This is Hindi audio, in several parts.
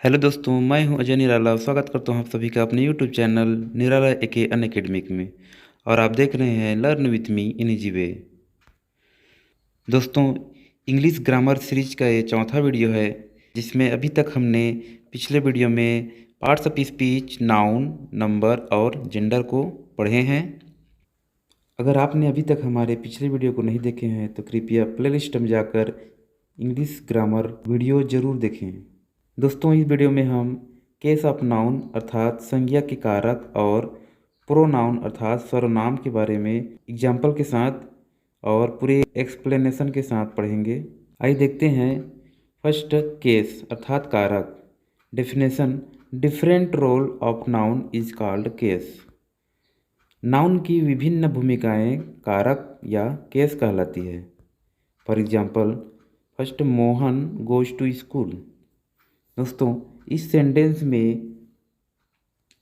हेलो दोस्तों, मैं हूं अजय निराला। स्वागत करता हूं आप सभी का अपने यूट्यूब चैनल निराला एके अनअकैडमिक में। और आप देख रहे हैं learn with me in easy way. दोस्तों, इंग्लिश ग्रामर सीरीज का ये चौथा वीडियो है, जिसमें अभी तक हमने पिछले वीडियो में parts of speech, noun, number और जेंडर को पढ़े हैं। अगर आपने अभी तक हमारे पिछले वीडियो को नहीं देखे हैं तो कृपया प्लेलिस्ट में जाकर इंग्लिश ग्रामर वीडियो ज़रूर देखें। दोस्तों, इस वीडियो में हम केस ऑफ नाउन अर्थात संज्ञा के कारक और प्रोनाउन अर्थात सर्वनाम के बारे में एग्जाम्पल के साथ और पूरे एक्सप्लेनेशन के साथ पढ़ेंगे। आइए देखते हैं। फर्स्ट, केस अर्थात कारक। Definition: different role of noun is called case. Noun की विभिन्न भूमिकाएं कारक या केस कहलाती है। For example, first, Mohan goes to school. दोस्तों, इस सेंटेंस में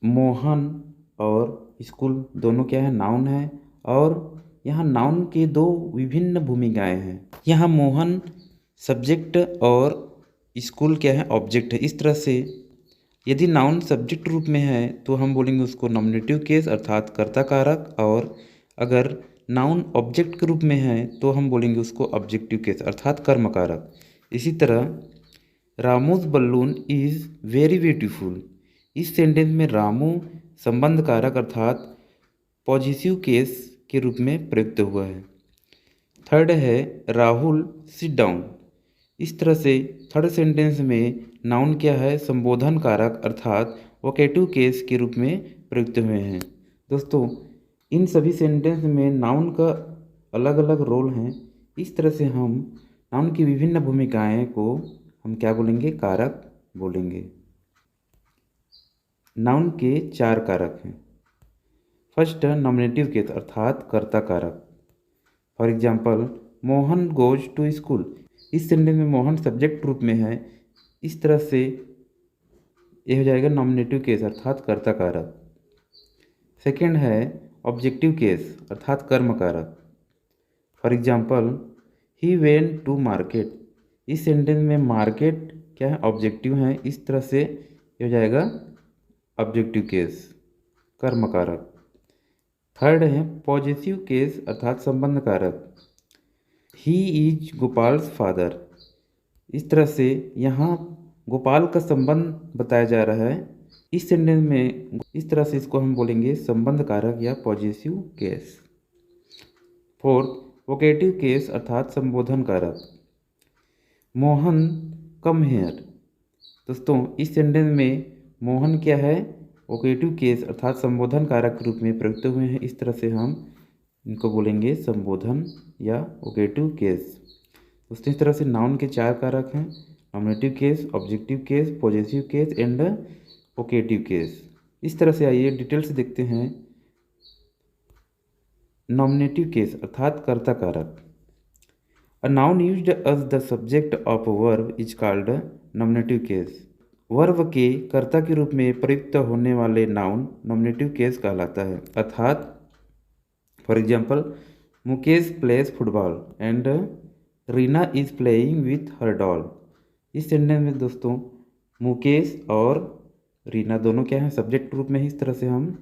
मोहन और स्कूल दोनों क्या है, नाउन है। और यहाँ नाउन के दो विभिन्न भूमिकाएं हैं। यहाँ मोहन सब्जेक्ट और स्कूल क्या है, ऑब्जेक्ट है। इस तरह से यदि नाउन सब्जेक्ट रूप में है तो हम बोलेंगे उसको नॉमिनेटिव केस अर्थात कर्ता कारक, और अगर नाउन ऑब्जेक्ट के रूप में है तो हम बोलेंगे उसको ऑब्जेक्टिव केस अर्थात कर्म कारक। इसी तरह रामूज बलून इज़ वेरी ब्यूटीफुल। इस सेंटेंस में रामू संबंध कारक अर्थात पॉजिटिव केस के रूप में प्रयुक्त हुआ है। थर्ड है राहुल सिट डाउन। इस तरह से थर्ड सेंटेंस में नाउन क्या है, संबोधन कारक अर्थात वोकेटिव केस के रूप में प्रयुक्त हुए हैं। दोस्तों, इन सभी सेंटेंस में नाउन का अलग अलग रोल हैं। इस तरह से हम नाउन की विभिन्न भूमिकाएं को हम क्या बोलेंगे, कारक बोलेंगे। नाउन के चार कारक हैं। फर्स्ट, नॉमिनेटिव केस अर्थात कर्ता कारक। For example, Mohan goes to school. इस सेंटेंस में मोहन सब्जेक्ट रूप में है। इस तरह से यह हो जाएगा नॉमिनेटिव केस अर्थात कर्ता कारक। सेकेंड है ऑब्जेक्टिव केस अर्थात कर्म कारक। For example, he went to market. इस सेंटेंस में मार्केट क्या है, ऑब्जेक्टिव है। इस तरह से ये हो जाएगा ऑब्जेक्टिव केस, कर्म कारक। थर्ड है पॉजिटिव केस अर्थात संबंध कारक। He is गोपाल्स father. इस तरह से यहाँ गोपाल का संबंध बताया जा रहा है। इस सेंटेंस में इस तरह से इसको हम बोलेंगे संबंध कारक या positive case. Fourth, vocative case अर्थात संबोधन कारक। Mohan come here. दोस्तों, इस सेंटेंस में मोहन क्या है, वोकेटिव केस अर्थात संबोधन कारक के रूप में प्रयुक्त हुए हैं। इस तरह से हम इनको बोलेंगे संबोधन या वोकेटिव केस। दोस्तों, इस तरह से नाउन के चार कारक हैं, nominative case, objective case, positive case and vocative case. इस तरह से आइए डिटेल से देखते हैं। नॉमिनेटिव केस अर्थात कर्ता कारक। A noun used as the subject of verb is called nominative case. Verb के कर्ता के रूप में प्रयुक्त होने वाले नाउन नॉमिनेटिव केस कहलाता है। अर्थात for example, Mukesh plays football and Reena is playing with her doll. इस सेंटेंस में दोस्तों मुकेश और रीना दोनों क्या हैं, सब्जेक्ट रूप में ही। इस तरह से हम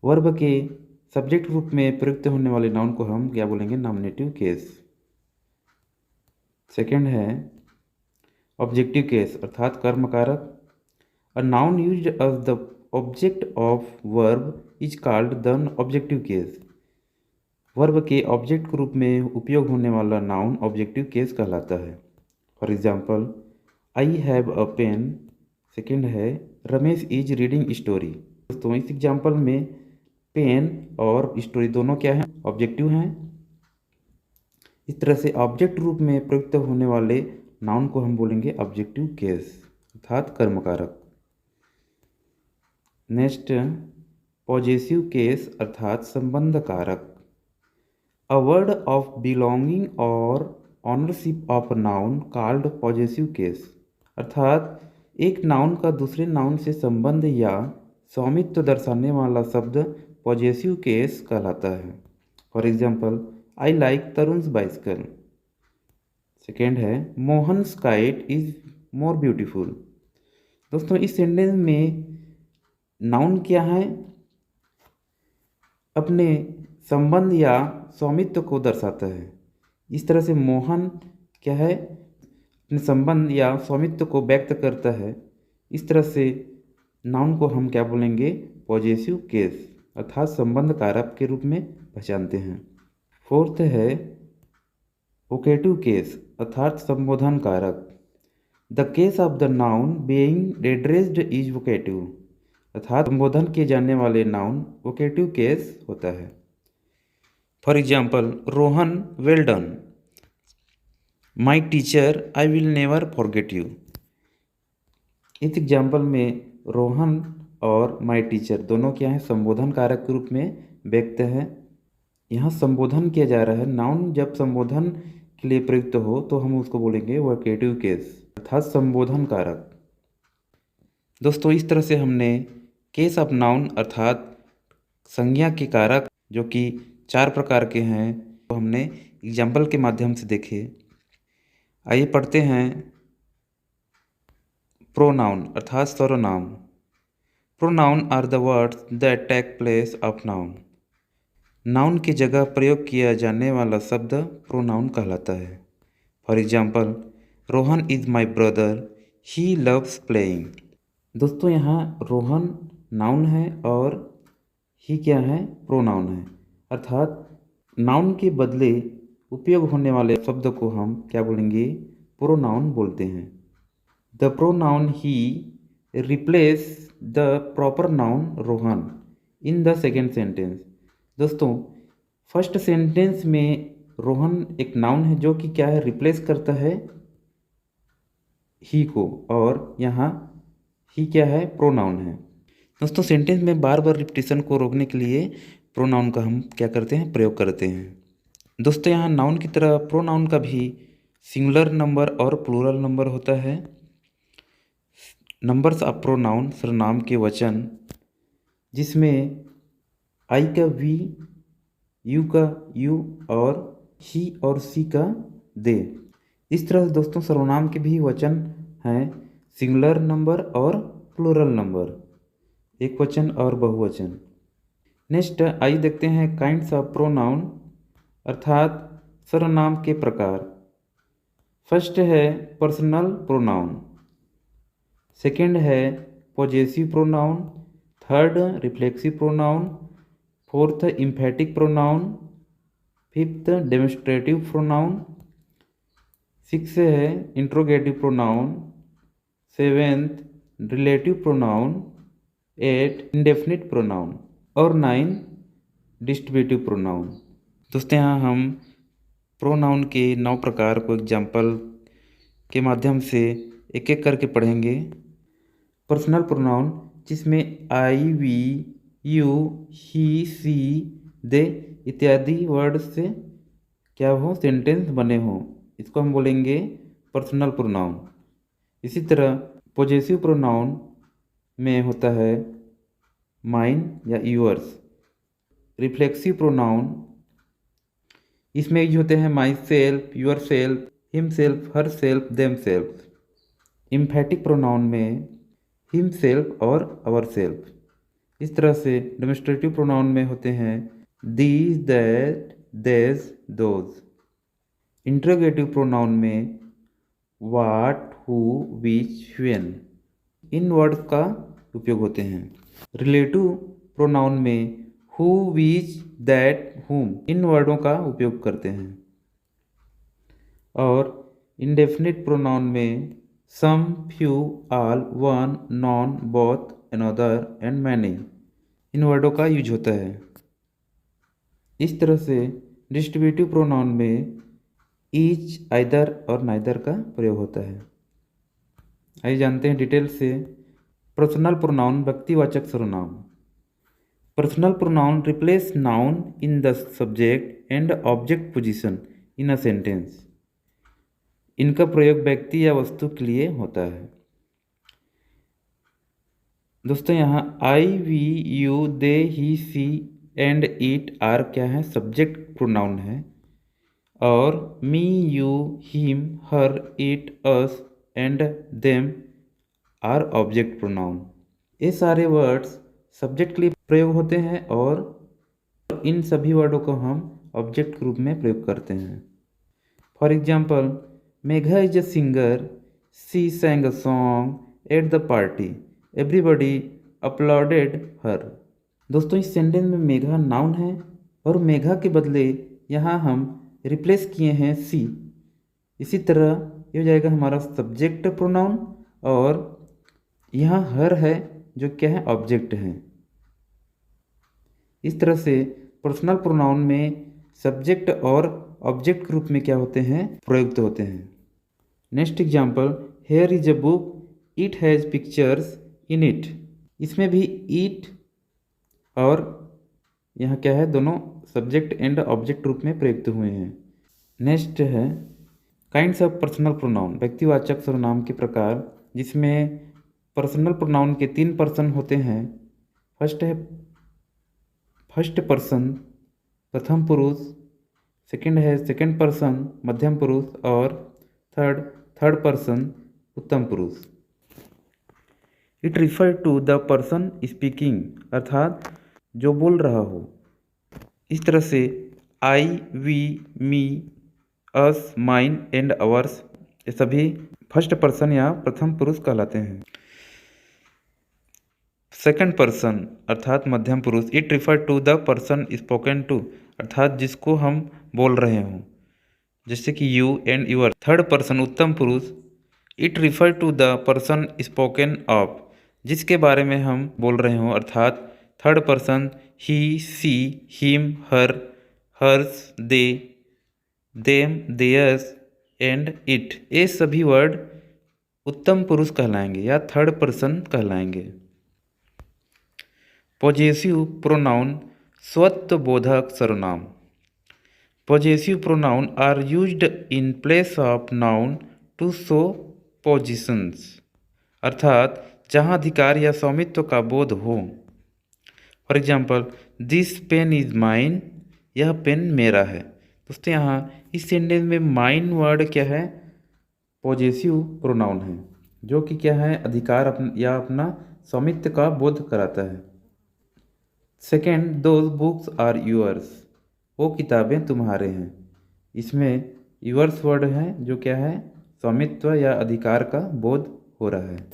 वर्ब के सब्जेक्ट रूप में प्रयुक्त होने वाले नाउन को हम क्या बोलेंगे, नॉमिनेटिव केस। सेकेंड है ऑब्जेक्टिव केस अर्थात कर्म कारक। A noun used as the object of verb is called the objective case. Verb के ऑब्जेक्ट के रूप में उपयोग होने वाला नाउन ऑब्जेक्टिव केस कहलाता है। For example, I have a pen. Second है रमेश इज रीडिंग स्टोरी। दोस्तों, इस एग्जाम्पल में पेन और स्टोरी दोनों क्या हैं, ऑब्जेक्टिव हैं। इस तरह से ऑब्जेक्ट रूप में प्रयुक्त होने वाले नाउन को हम बोलेंगे ऑब्जेक्टिव केस अर्थात कर्म कारक। नेक्स्ट, पॉजेसिव केस अर्थात संबंध कारक। अ वर्ड ऑफ बिलोंगिंग और ownership of noun called possessive case. अर्थात एक नाउन का दूसरे नाउन से संबंध या स्वामित्व दर्शाने वाला शब्द पॉजेसिव केस कहलाता है। For example, I like Tarun's bicycle. Second है Mohan's kite is more beautiful. दोस्तों इस सेंटेंस में नाउन क्या है? अपने संबंध या स्वामित्व को दर्शाता है। इस तरह से मोहन क्या है? अपने संबंध या स्वामित्व को व्यक्त करता है। इस तरह से नाउन को हम क्या बोलेंगे? पॉजेसिव केस अर्थात संबंध कारक के रूप में पहचानते हैं। फोर्थ है वोकेटिव केस अर्थात संबोधन कारक। The case of the noun being addressed is vocative अर्थात संबोधन किए जाने वाले नाउन वोकेटिव केस होता है। For example, Rohan well done, my teacher I will never forget you. इस एग्जाम्पल में रोहन और माई टीचर दोनों क्या है? संबोधन कारक के रूप में व्यक्त है। यहाँ संबोधन किया जा रहा है। नाउन जब संबोधन के लिए प्रयुक्त हो तो हम उसको बोलेंगे वोकेटिव केस अर्थात संबोधन कारक। दोस्तों इस तरह से हमने केस ऑफ नाउन अर्थात संज्ञा के कारक जो कि 4 प्रकार के हैं तो हमने एग्जाम्पल के माध्यम से देखे। आइए पढ़ते हैं प्रोनाउन अर्थात सर्वनाम। Pronoun are the words that take place of noun. Noun की जगह प्रयोग किया जाने वाला शब्द प्रोनाउन कहलाता है। For example, Rohan is my brother, he loves playing. दोस्तों यहाँ रोहन नाउन है और ही क्या है? प्रोनाउन है। अर्थात नाउन के बदले उपयोग होने वाले शब्द को हम क्या बोलेंगे? प्रोनाउन बोलते हैं। The pronoun he replace the proper noun Rohan in the second sentence. दोस्तों फर्स्ट सेंटेंस में रोहन एक नाउन है जो कि क्या है? रिप्लेस करता है ही को, और यहाँ ही क्या है? प्रोनाउन है। दोस्तों सेंटेंस में बार बार रिपीटिशन को रोकने के लिए प्रोनाउन का हम क्या करते हैं? प्रयोग करते हैं। दोस्तों यहाँ नाउन की तरह प्रोनाउन का भी सिंगुलर नंबर और प्लूरल नंबर होता है। नंबर्स ऑफ प्रोनाउन सर्वनाम के वचन जिसमें आई का वी, यू का यू और ही और सी का दे। इस तरह दोस्तों सर्वनाम के भी वचन हैं सिंगुलर नंबर और प्लूरल नंबर, एक वचन और बहुवचन। नेक्स्ट आइए देखते हैं काइंड्स ऑफ प्रोनाउन अर्थात सर्वनाम के प्रकार। फर्स्ट है पर्सनल प्रोनाउन, सेकंड है possessive pronoun, third reflexive pronoun, fourth emphatic pronoun, fifth demonstrative pronoun, six है interrogative pronoun, seventh relative pronoun, 8 indefinite pronoun और 9 डिस्ट्रीब्यूटिव प्रोनाउन। दोस्तों यहाँ हम प्रोनाउन के 9 प्रकार को एग्जाम्पल के माध्यम से एक एक करके पढ़ेंगे। पर्सनल प्रोनाउन जिसमें आई, वी, यू, ही, सी, दे इत्यादि वर्ड से क्या हो? सेंटेंस बने हो, इसको हम बोलेंगे पर्सनल प्रोनाउन। इसी तरह पॉजेसिव प्रोनाउन में होता है माइन या यूअर्स। रिफ्लेक्सिव प्रोनाउन इसमें यूज होते हैं my self, your self, himself, herself, them self. Emphatic pronoun में हिम सेल्फ और अवर सेल्फ। इस तरह से डेमोन्स्ट्रेटिव प्रोनाउन में होते हैं these, that, this, those. Interrogative pronoun में वाट, हु, विच, व्हेन इन वर्ड्स का उपयोग होते हैं। रिलेटिव प्रोनाउन में हु, विच, दैट, हुम इन वर्डों का उपयोग करते हैं। और इंडेफिनिट प्रोनाउन में some, few, all, one, none, both, another and many इन वर्डों का यूज होता है। इस तरह से डिस्ट्रीब्यूटिव प्रोनाउन में ईच, आइदर और नाइदर का प्रयोग होता है। आइए जानते हैं डिटेल से। पर्सनल प्रोनाउन व्यक्तिवाचक सर्वनाम। Personal pronoun replace noun in the subject and object position in a sentence. इनका प्रयोग व्यक्ति या वस्तु के लिए होता है। दोस्तों यहाँ I, we, you, they, he, she and it are क्या है? सब्जेक्ट प्रोनाउन है। और me, you, him, her, it, us and them are object pronoun. ये सारे वर्ड्स सब्जेक्ट के लिए प्रयोग होते हैं और इन सभी वर्डों को हम ऑब्जेक्ट के रूप में प्रयोग करते हैं। For example, Megha is a singer, she sang a song at the party, everybody applauded her। दोस्तों, इस सेंटेंस में मेघा नाउन है और मेघा के बदले यहाँ हम रिप्लेस किए हैं सी। इसी तरह ये हो जाएगा हमारा सब्जेक्ट प्रोनाउन और यहाँ हर है जो क्या है, ऑब्जेक्ट है। इस तरह से पर्सनल प्रोनाउन में सब्जेक्ट और ऑब्जेक्ट के रूप में क्या होते हैं, प्रयुक्त होते हैं। Next example, here is a book, it has pictures in it. इसमें भी इट और यहाँ क्या है, दोनों सब्जेक्ट एंड ऑब्जेक्ट रूप में प्रयुक्त हुए हैं। नेक्स्ट है काइंड्स ऑफ पर्सनल प्रोनाउन, व्यक्तिवाचक सर्वनाम के प्रकार, जिसमें पर्सनल प्रोनाउन के 3 पर्सन होते हैं। फर्स्ट है फर्स्ट पर्सन, प्रथम पुरुष। सेकंड है सेकंड पर्सन, मध्यम पुरुष। और थर्ड पर्सन, उत्तम पुरुष। It refer to the person speaking, अर्थात जो बोल रहा हो। इस तरह से I, we, me, us, mine and ours, ये सभी फर्स्ट पर्सन या प्रथम पुरुष कहलाते हैं। सेकंड पर्सन अर्थात मध्यम पुरुष, it refer to the person spoken to, अर्थात जिसको हम बोल रहे हों, जैसे कि you and your. Third person उत्तम पुरुष, it refer to the person spoken of, जिसके बारे में हम बोल रहे हों, अर्थात third person he, she, him, her, hers, they, them, theirs and it. ये सभी वर्ड उत्तम पुरुष कहलाएंगे या थर्ड पर्सन कहलाएंगे। पॉजेसिव प्रोनाउन, स्वत्वबोधक सर्वनाम। Possessive pronoun are used in place of noun to show possessions, अर्थात जहाँ अधिकार या स्वामित्व का बोध हो। For example, this pen is mine, यह पेन मेरा है। दोस्तों, यहाँ इस सेंटेंस में माइन वर्ड क्या है, पॉजेसिव प्रोनाउन है, जो कि क्या है, अधिकार या अपना स्वामित्व का बोध कराता है। Second, those books are yours, वो किताबें तुम्हारे हैं। इसमें यूअर्स वर्ड है जो क्या है, स्वामित्व या अधिकार का बोध हो रहा है।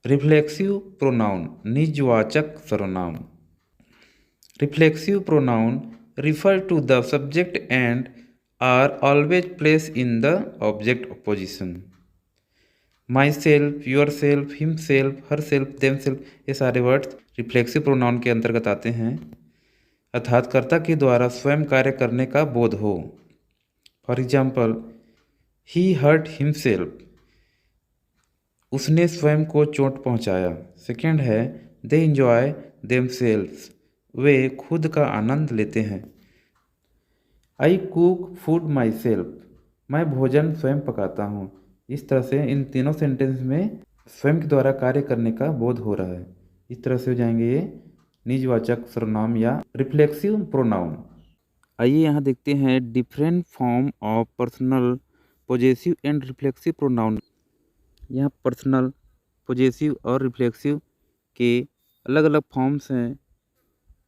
रिफ्लेक्सिव प्रोनाउन, निजवाचक सर्वनाम। Reflexive pronoun refer to the subject and are always place in the object position. Myself, yourself, himself, herself, themself, ये सारे वर्ड्स रिफ्लेक्सिव प्रोनाउन के अंतर्गत आते हैं, अर्थात कर्ता के द्वारा स्वयं कार्य करने का बोध हो। For example, he hurt himself, उसने स्वयं को चोट पहुंचाया। सेकेंड है दे इंजॉय देम सेल्फ्स, वे खुद का आनंद लेते हैं। I cook food my self, मैं भोजन स्वयं पकाता हूँ। इस तरह से इन तीनों सेंटेंस में स्वयं के द्वारा कार्य करने का बोध हो रहा है। इस तरह से हो जाएंगे ये निजवाचक सर्वनाम या रिफ्लेक्सिव प्रोनाउन। आइए यहाँ देखते हैं different form of personal, possessive and reflexive pronoun. यहाँ पर्सनल, पॉजेसिव और रिफ्लेक्सिव के अलग अलग फॉर्म्स हैं।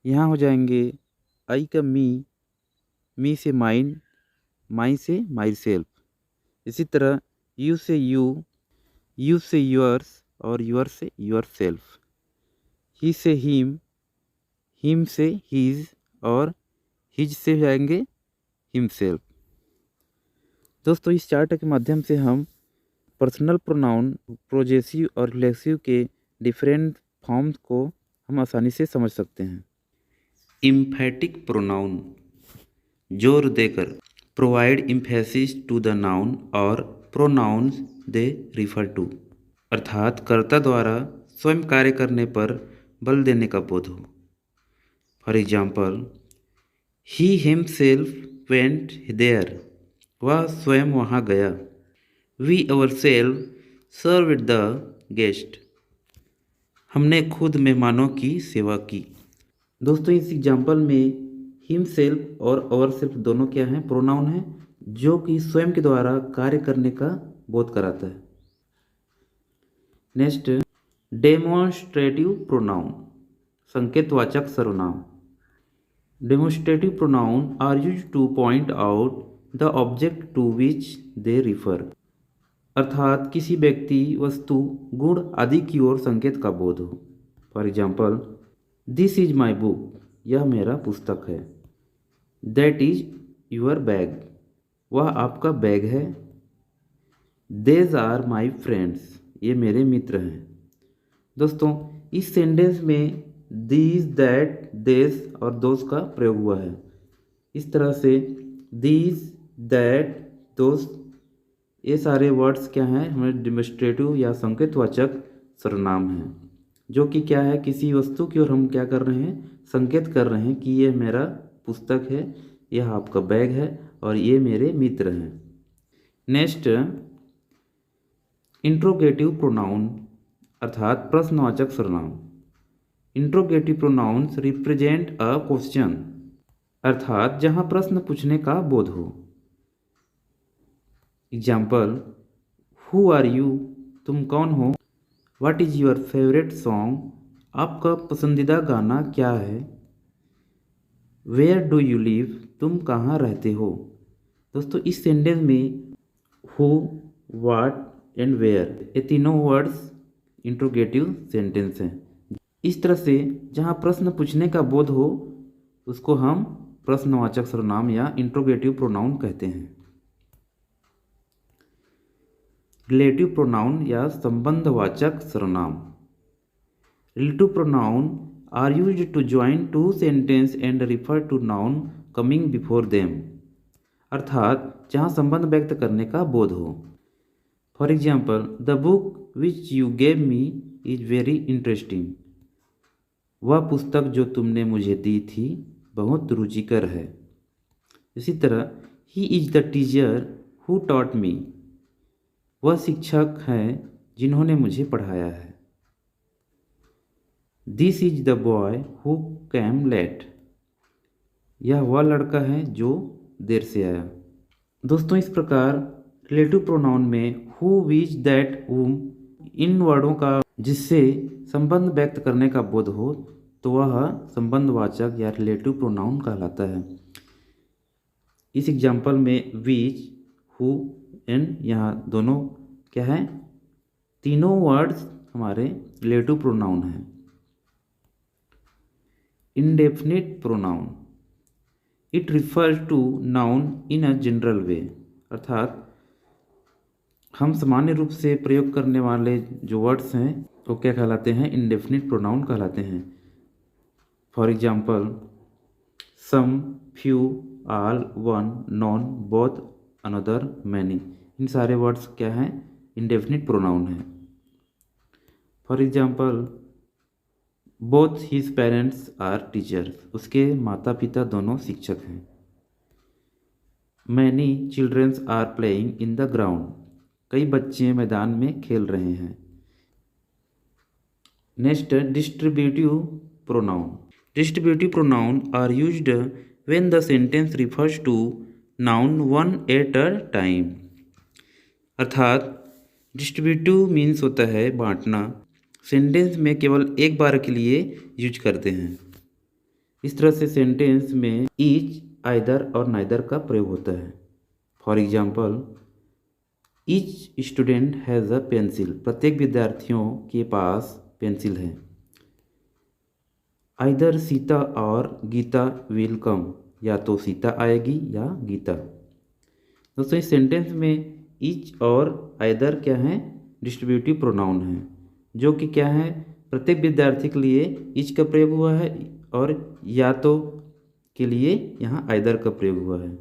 यहाँ हो जाएंगे आई का मी से माइन, माई से माई सेल्फ। इसी तरह यू से यू से योर्स और योर से योर सेल्फ। ही से हिम से हीज और हिज से हो जाएंगे हिमसेल्फ। दोस्तों, इस चार्ट के माध्यम से हम पर्सनल प्रोनाउन, पॉजेसिव और रिफ्लेक्सिव के डिफरेंट फॉर्म्स को हम आसानी से समझ सकते हैं। इम्फेटिक प्रोनाउन, जोर देकर, provide emphasis to the noun और प्रोनाउंस दे रिफर टू, अर्थात कर्ता द्वारा स्वयं कार्य करने पर बल देने का बोध हो। For example, he himself went there, वह स्वयं वहाँ गया। We ourselves served the guest, हमने खुद मेहमानों की सेवा की। दोस्तों, इस एग्जाम्पल में हिमसेल्फ और अवरसेल्फ दोनों क्या हैं, प्रोनाउन हैं, जो कि स्वयं के द्वारा कार्य करने का बोध कराता है। नेक्स्ट, डेमोन्स्ट्रेटिव प्रोनाउन, संकेतवाचक सर्वनाम। Demonstrative pronoun are used to point out the object to which they refer, अर्थात किसी व्यक्ति, वस्तु, गुण आदि की ओर संकेत का बोध हो। For example, this is my book, यह मेरा पुस्तक है। दैट इज योर बैग, वह आपका बैग है। देज आर माई फ्रेंड्स, ये मेरे मित्र हैं। दोस्तों, इस सेंटेंस में दीज, दैट, देस और दोस का प्रयोग हुआ है। इस तरह से दीज, दैट, दोस, ये सारे वर्ड्स क्या हैं, हमारे डेमोन्स्ट्रेटिव या संकेतवाचक सर्वनाम हैं, जो कि क्या है, किसी वस्तु की ओर हम क्या कर रहे हैं, संकेत कर रहे हैं कि ये मेरा पुस्तक है, यह आपका बैग है और ये मेरे मित्र हैं। नेक्स्ट, इंट्रोगेटिव प्रोनाउन, अर्थात प्रश्नवाचक सर्वनाम। Interrogative pronounce represent a question, अर्थात जहां प्रश्न पूछने का बोध हो। एग्जाम्पल, हु आर यू, तुम कौन हो। What is your favourite song, आपका पसंदीदा गाना क्या है। वेयर डू यू लिव, तुम कहाँ रहते हो। दोस्तों, इस सेंटेंस में हु, व्हाट एंड वेयर, ये तीनों वर्ड्स इंट्रोगेटिव सेंटेंस हैं। इस तरह से जहाँ प्रश्न पूछने का बोध हो उसको हम प्रश्नवाचक सर्वनाम या इंट्रोगेटिव प्रोनाउन कहते हैं। रिलेटिव प्रोनाउन या संबंधवाचक सर्वनाम। Relative pronoun are used to join two sentence and refer to noun coming before them, अर्थात जहाँ संबंध व्यक्त करने का बोध हो। For example, the book which you gave me is very interesting, वह पुस्तक जो तुमने मुझे दी थी बहुत रुचिकर है। इसी तरह, he is the teacher who taught me, वह शिक्षक हैं जिन्होंने मुझे पढ़ाया है। This is the boy who came late, यह वह लड़का है जो देर से आया। दोस्तों, इस प्रकार रिलेटिव प्रोनाउन में हु, विच, दैट, whom, इन वर्डों का जिससे संबंध व्यक्त करने का बोध हो तो वह संबंधवाचक या रिलेटिव प्रोनाउन कहलाता है। इस एग्जाम्पल में विच, हु एंड यहाँ दोनों क्या है, तीनों वर्ड्स हमारे रिलेटिव प्रोनाउन हैं। Indefinite pronoun, it refers to noun in a general way, अर्थात हम सामान्य रूप से प्रयोग करने वाले जो वर्ड्स हैं वो क्या कहलाते हैं, इंडेफिनिट प्रोनाउन कहलाते हैं। For example, some, few, all, one, none, both, another, many, इन सारे वर्ड्स क्या हैं, इंडेफिनिट प्रोनाउन हैं। For example, both his parents are teachers, उसके माता पिता दोनों शिक्षक हैं। Many childrens are playing in the ground, कई बच्चे मैदान में खेल रहे हैं। Next, distributive pronoun. Distributive pronoun are used when the sentence refers to noun one at a time, अर्थात डिस्ट्रीब्यूटिव मीन्स होता है बांटना, सेंटेंस में केवल एक बार के लिए यूज करते हैं। इस तरह से सेंटेंस में ईच, आइदर और नाइदर का प्रयोग होता है। For example, each student has a pencil, प्रत्येक विद्यार्थियों के पास पेंसिल है। आइदर सीता और गीता विल कम, या तो सीता आएगी या गीता। दोस्तों, इस सेंटेंस में ईच और आइदर क्या हैं, डिस्ट्रीब्यूटिव प्रोनाउन हैं, जो कि क्या है, प्रत्येक विद्यार्थी के लिए ईच का प्रयोग हुआ है और या तो के लिए यहाँ आइदर का प्रयोग हुआ है।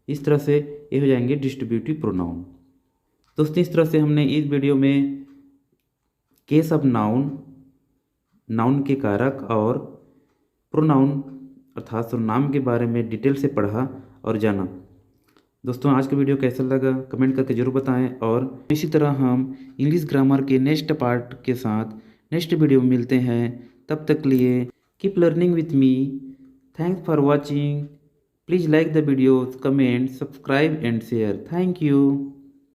इस तरह से ये हो जाएंगे डिस्ट्रीब्यूटिव प्रोनाउन। दोस्तों, इस तरह से हमने इस वीडियो में केस ऑफ नाउन, नाउन के कारक और प्रोनाउन अर्थात सर्वनाम के बारे में डिटेल से पढ़ा और जाना। दोस्तों, आज का वीडियो कैसा लगा कमेंट करके जरूर बताएं और इसी तरह हम इंग्लिश ग्रामर के नेक्स्ट पार्ट के साथ नेक्स्ट वीडियो में मिलते हैं। तब तक के लिए keep learning with me. Thanks for watching. Please like the videos, comment, subscribe and share. Thank you.